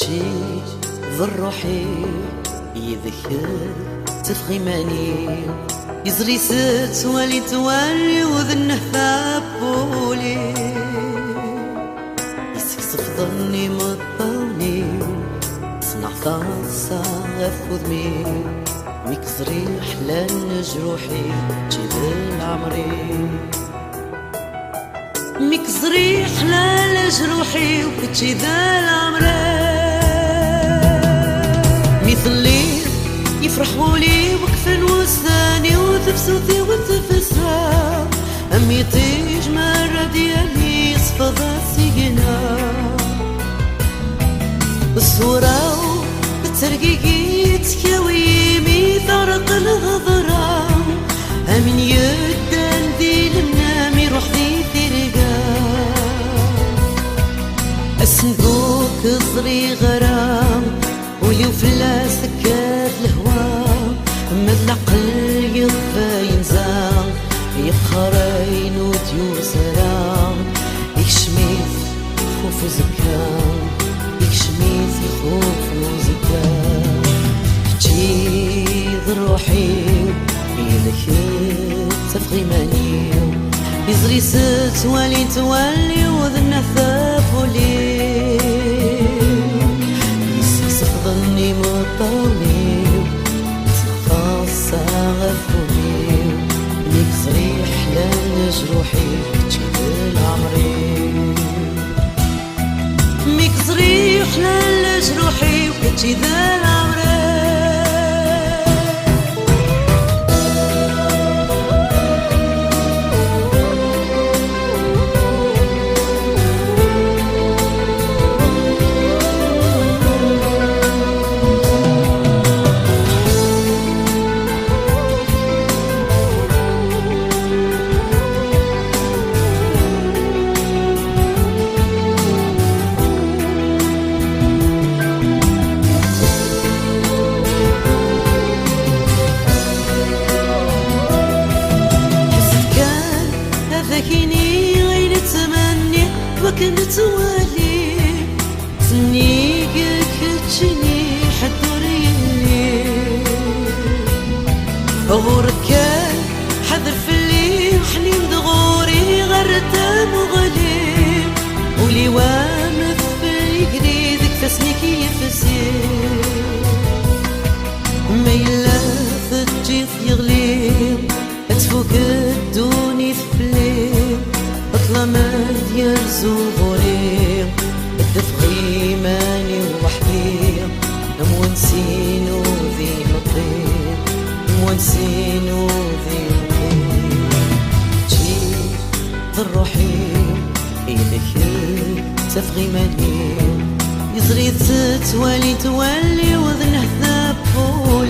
تجي ذر روحي يذكر تفغي ماني يزري ست ولي توالي وذنه ثابولي يسكسف ظني مطوني صنع ثاصة غفوذمي ميكزري حلال جروحي جبل عمري ميكزري حلال جروحي وكتشي ذا العمري مثلي يفرحولي وكفن وساني وتفسوتي وتفسها أمي تيج مرة ديالي صفضة سيقنا الصورة بترقيقي تكاوي ميثارق الهضرة أمين يدان ذي المنام يروح ذي ثرقا الصندوق صغري غرام وليو فلا سكات الهوى مثل العقل يطفى ينزام يبخرين وديور سلام يكشميث خوف وزكام يكشميث خوف وزكام تجيذ روحي يلك تفغي ماني يزري ست ولي تولي وذن ثافولي ظني مطولي خاصة غفوني ميكزري حلال جروحي جبل عمري ميكزري حلال جروحي وكتجبل عمري ذاكيني غير تمني وكنت والي سنيقك تجيني حدور يلي غوركان حذر في الليل حنين دغوري غرتا مغلي ولي وامث في قريدك فسنيك يفسير ميلا تجي يغلي تفوق الدوني ثفلي اطلمت يرزو غوري الدفغي ماني وحدي مونسين وذي مطير مونسين وذي مطير تجي ذر روحي إلك تفغي ماني يزري تولي وذنه ثابولي